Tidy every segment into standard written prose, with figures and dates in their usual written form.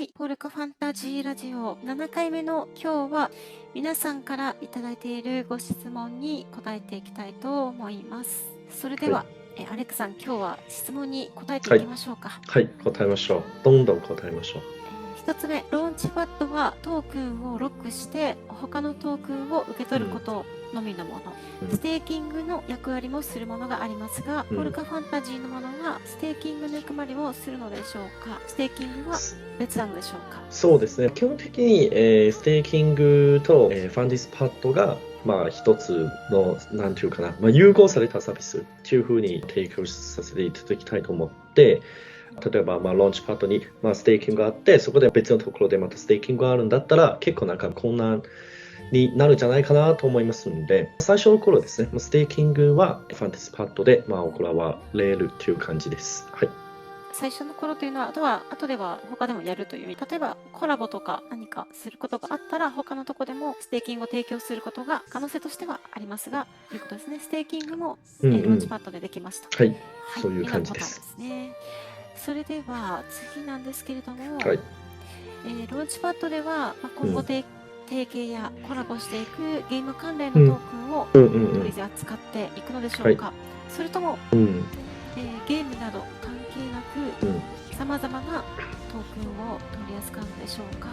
い、ポルカファンタジーラジオ7回目の今日は皆さんからいただいているご質問に答えていきたいと思います。それでは、アレックさん、今日は質問に答えていきましょうか。はい、答えましょう。どんどん答えましょう。一つ目、ローンチパッドはトークンをロックして他のトークンを受け取ることのみのもの、ステーキングの役割もするものがありますが、ポルカファンタジーのものはステーキングの役割をするのでしょうか。ステーキングは別なのでしょうか。そうですね。基本的に、ステーキングと、ファンディスパッドが一つの、なんていうかな、融合されたサービスというふうに提供させていただきたいと思って、例えば、ローンチパッドに、ステーキングがあって、そこで別のところでまたステーキングがあるんだったら、結構困難になるんじゃないかなと思いますので、最初の頃ですね、ステーキングはファンディスパッドで、行われるという感じです。はい。最初の頃というのは、後では他でもやるという意味。例えばコラボとか何かすることがあったら、他のとこでもステーキングを提供することが可能性としてはありますが、ということですね。ステーキングも、ローンチパッドでできますと。はい、そういう感じです。それでは次なんですけれども、はい。ローンチパッドでは、今後提携やコラボしていくゲーム関連のトークンを取り扱っていくのでしょうか。それとも、ゲームなど関係なく、さまざまなトークンを取り扱うのでしょうか。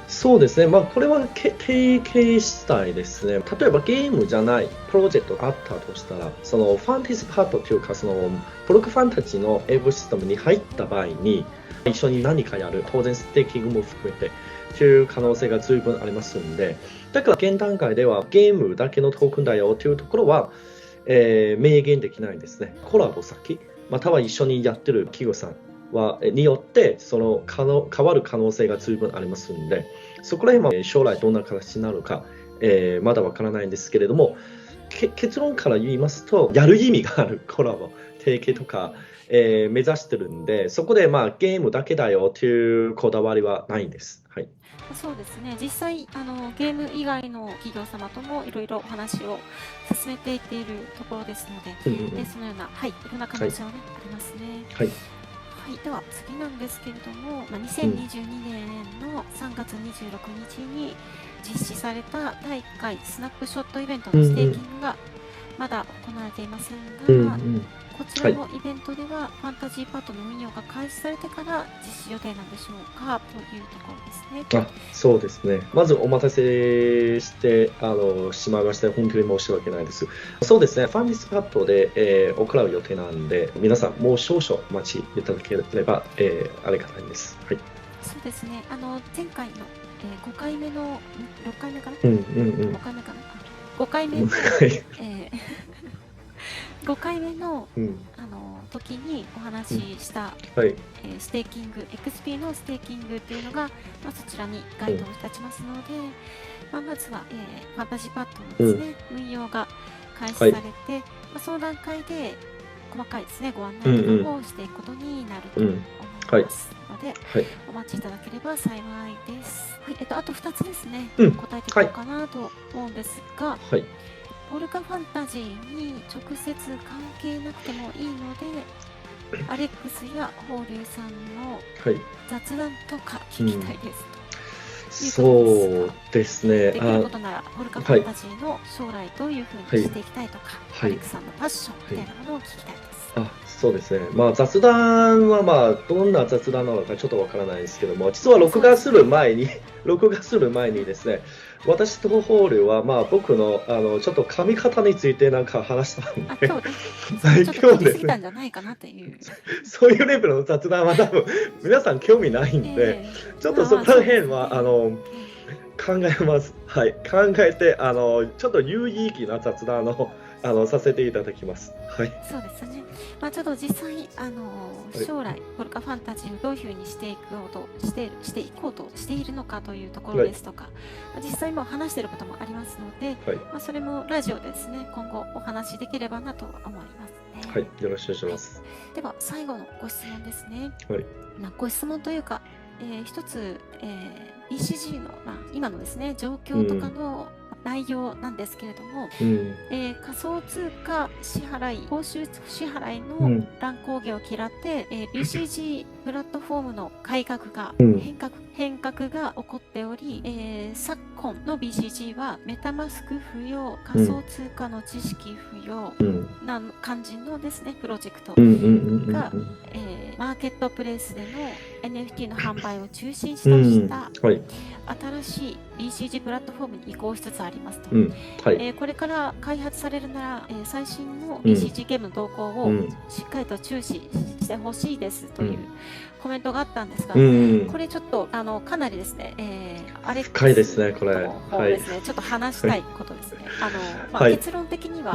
そうですね。これは提携したいですね。例えばゲームじゃないプロジェクトがあったとしたら、そのファンタジーパートというか、そのポルカファンタジーのエコシステムに入った場合に、一緒に何かやる、当然ステーキングも含めて、という可能性が十分ありますので、だから現段階ではゲームだけのトークンだよというところは、明言できないんですね。コラボ先、または一緒にやってる企業さんによってその変わる可能性が十分ありますので、そこら辺は将来どんな形になるか、まだわからないんですけれども、結論から言いますと、やる意味があるコラボ、提携とか、目指してるんで、そこでゲームだけだよというこだわりはないんです。はい。そうですね。実際ゲーム以外の企業様ともいろいろお話を進めていっているところですので、そのような、いろんな可能性は、ありますね。はい。では次なんですけれども、2022年の3月26日に実施された第1回スナップショットイベントのステーキングがまだ行われていませんが、こちらのイベントではファンタジーパッドの運用が開始されてから実施予定なんでしょうかというところですね。そうですね。まずお待たせしてしまいまして、本当に申し訳ないです。そうですね。ファンディスパッドで、行う予定なんで、皆さんもう少々お待ちいただければ、ありがたいです。はい。そうですね。前回の、5回目の6回目かな、5回目かな5回目の、5回目の、時にお話しした、ステーキング XP のステーキングというのが、そちらに該当いたしますので、まずは、ファンタジーパッドのですね、運用が開始されて、その段階で細かいですねご案内とかをしていくことになると思いますので、お待ちいただければ幸いです。あと2つですね、答えていこうかなと思うんですが、ポルカファンタジーに直接関係なくてもいいので、アレックスやホーリューさんの雑談とか聞きたいですと。そうですね。できることなら、ポルカファンタジーの将来どういうふうにしていきたいとか、アレックスさんのパッションみたいなものを聞きたいです。そうですね。雑談はどんな雑談なのかちょっとわからないですけども、実は録画する前にですね、私とホールは僕のちょっと髪型について話したんで、今日ですね。そういうレベルの雑談は多分皆さん興味ないんで、ちょっとそこら辺は考えます。はい、考えてちょっと有意義な雑談をさせていただきます。はい。そうですね。ちょっと実際将来ポルカファンタジーをどういうふうにしていこうとしているのかというところですとか、実際も話していることもありますので、それもラジオでですね、今後お話しできればなと思いますね。はい、よろしくお願いします。では最後のご質問ですね。ご質問というか、一つ、ECG の、今のですね状況とかの、内容なんですけれども、仮想通貨支払い、報酬支払いの乱高下を嫌って、BCG プラットフォームの改革が、変革が起こっており、昨今の BCG はメタマスク不要、仮想通貨の知識不要な感じのですね、プロジェクトが、マーケットプレイスでの NFT の販売を中心とした新しい BCG プラットフォームに移行しつつありますと。これから開発されるなら、最新の BCG ゲームの動向をしっかりと注視してほしいですというコメントがあったんですが、これちょっとかなりですね、アレックス深いですね、これ。ですね、ちょっと話したいことですね。結論的には、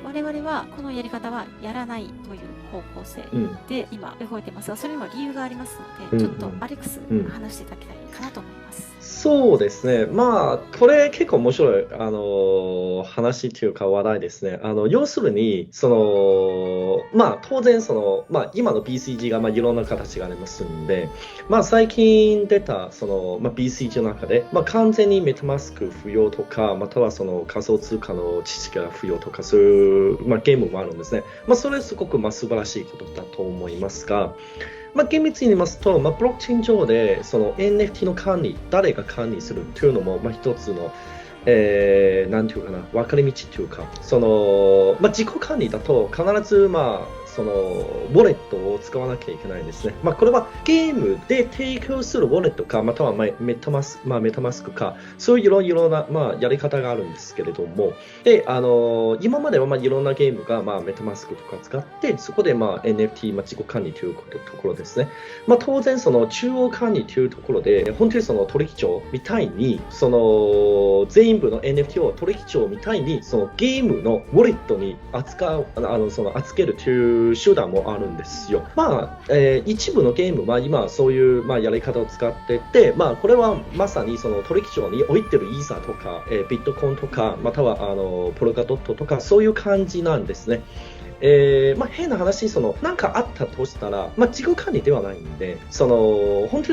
我々はこのやり方はやらないという方向性で今動いてますが、それにも理由がありますので、ちょっとアレックス話していただきたいかなと思います。そうですね。これ結構面白い、話というか話題ですね。要するに、当然今の BCG がいろんな形がありますんで、最近出たBCG の中で、完全にメタマスク不要とか、または仮想通貨の知識が不要とか、そういう、ゲームもあるんですね。それはすごく素晴らしいことだと思いますが、厳密に言いますと、ブロックチェーン上でNFT の管理、誰が管理するというのも、一つの、なんていうかな、分かれ道というか、自己管理だと必ず、ウォレットを使わなきゃいけないんですね。これはゲームで提供するウォレットか、またはメタマスクか、そういういろんな、やり方があるんですけれども、で、今まではいろんなゲームが、メタマスクとか使って、そこでNFT、自己管理というところですね。当然、中央管理というところで、本当に取引所みたいに、全部の NFT を取引所みたいに、ゲームのウォレットに預けるという手段もあるんですよ。一部のゲームは今そういう、やり方を使ってて、これはまさに取引所に置いてるイーサとか、ビットコインとか、またはポルカドットとか、そういう感じなんですね。変な話、何かあったとしたら、自己管理ではないんで、本当に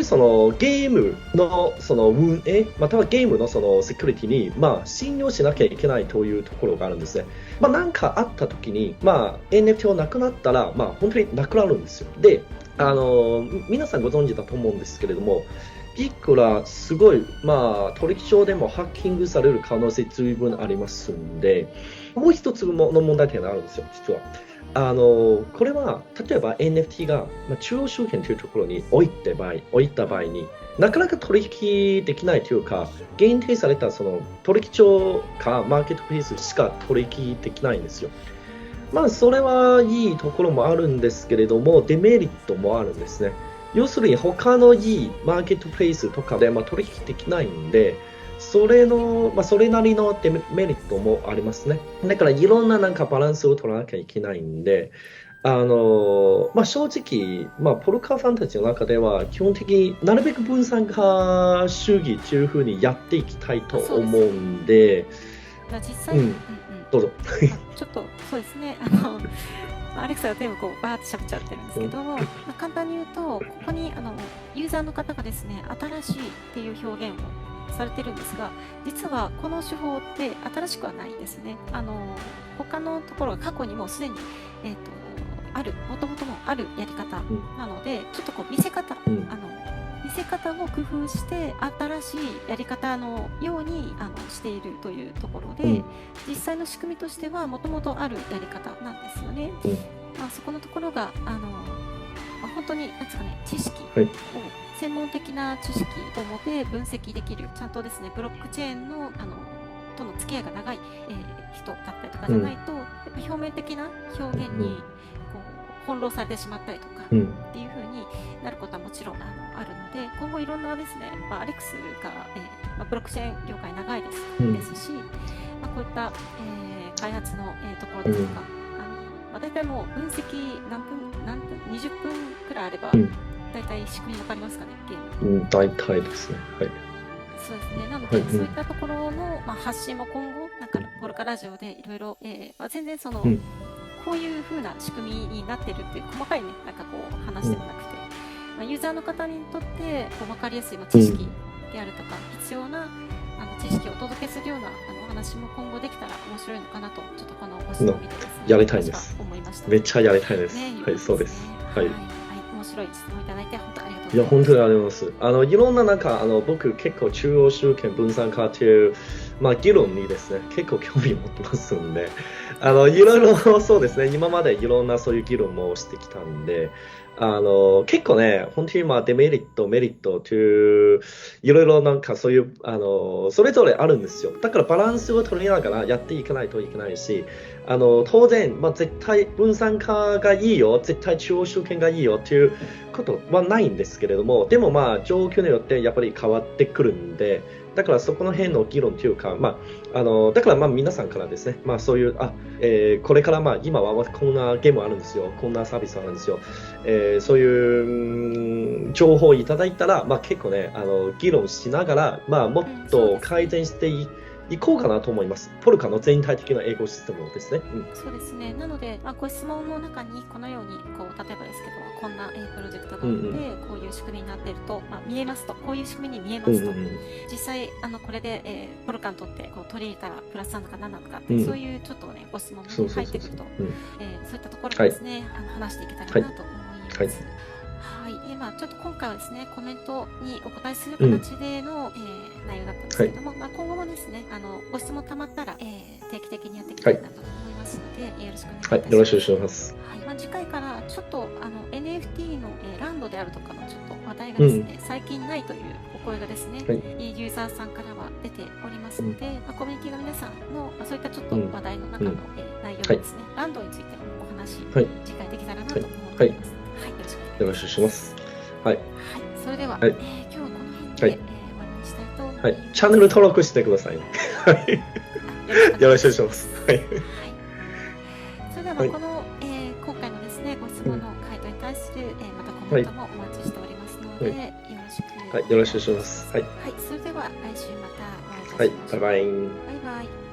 ゲームの運営、またはゲームのセキュリティに、信用しなきゃいけないというところがあるんですね。何かあった時に、NFT をなくなったら、本当になくなるんですよ。で、皆さんご存知だと思うんですけれども、いくらすごい、取引所でもハッキングされる可能性十分ありますんで、もう一つの問題点があるんですよ、実は。これは、例えば NFT が中央集権というところに置いた場合に、なかなか取引できないというか、限定された取引所かマーケットプレイスしか取引できないんですよ。それはいいところもあるんですけれども、デメリットもあるんですね。要するに他のいいマーケットプレイスとかで取引できないんで、それなりのデメリットもありますね。だからいろんなバランスを取らなきゃいけないんで、正直、ポルカファンタジーの中では基本的になるべく分散化主義というふうにやっていきたいと思うんで、実際、どうぞ。ちょっとそうですね。アレクサが全部バーって喋っちゃってるんですけども、簡単に言うと、ここにユーザーの方がですね、新しいっていう表現をされてるんですが、実はこの手法って新しくはないんですね。他のところが過去にもすでに、もともとのあるやり方なので、ちょっと見せ方を工夫して新しいやり方のようにしているというところで、実際の仕組みとしてはもともとあるやり方なんですよね。そこのところが本当に知識を、専門的な知識を持って分析できる、ちゃんとですねブロックチェーンのとの付き合いが長い、人だったりとかじゃないと、やっぱ表面的な表現に翻弄されてしまったりとかっていう風になることはもちろんあるので、今後いろんなですね、アレックスが、ブロックチェーン業界長いですし、こういった、開発の、ところですとか、大体もう分析何分20分くらいあれば、大体仕組みわかりますかね、ゲーム。大体ですね。はい。そうですね。なので、そういったところの、発信も今後、ポルカラジオでいろいろ、全然こういう風な仕組みになってるっていう細かいね、話でもなくて、ユーザーの方にとって分かりやすい知識であるとか、必要な知識をお届けするようなお話も今後できたら面白いのかなと、ちょっとこのご質問を見てですね、やりたいです。思いました。めっちゃやりたいです。ね、はい、そうです。はい。面白い質問いただいて本当にありがとうございます。いや、本当にあります。いろんななんか僕結構中央集権分散化っていう議論にですね、結構興味を持ってますんで、いろいろそうですね、今までいろんなそういう議論もしてきたんで、結構ね、本当にデメリット、メリットという、いろいろなんかそういう、それぞれあるんですよ。だからバランスを取りながらやっていかないといけないし、当然、絶対分散化がいいよ、絶対中央集権がいいよということはないんですけれども、でも状況によってやっぱり変わってくるんで、だからそこの辺の議論というか、だから皆さんからですね、そういう、これから今はこんなゲームあるんですよ、こんなサービスあるんですよ、そういう情報をいただいたら、結構ね、議論しながら、もっと改善していこうかなと思います。ポルカの全体的なエコシステムをですね。そうですね。なので、ご質問の中にこのように例えばですけど、こんなプロジェクトがあって、こういう仕組みになっていると、見えますと、こういう仕組みに見えますと、実際これで、ポルカにとって取り入れたらプラスなのか何なのかって、そういうちょっとねご質問が入ってくると、そういったところからですね、話していけたらなと思います。はい。ちょっと今回はですね、コメントにお答えする形での、内容だったんですけれども、今後もですね、ご質問たまったら、定期的にやっていきたいなと思いますので、よろしくお願いいたします。よろしくお願いします。次回からちょっとNFT の、ランドであるとかのちょっと話題がですね、最近ないというお声がですね、ユーザーさんからは出ておりますので、コミュニティの皆さんのそういったちょっと話題の中の、内容ですね、ランドについてお話、次回できたらなと思います。よろしくお願いします。はい。それでは、今日はこの辺で、終わりにしたいと思います。チャンネル登録してくださいね。よろしくお願いします。はい。それでは、この、今回のですね、ご質問の回答に対する、またコメントもお待ちしておりますので、よろしく。よろしくお願いします。はい。それでは来週またお会いいたしましょう。バイバイ。バイバイ。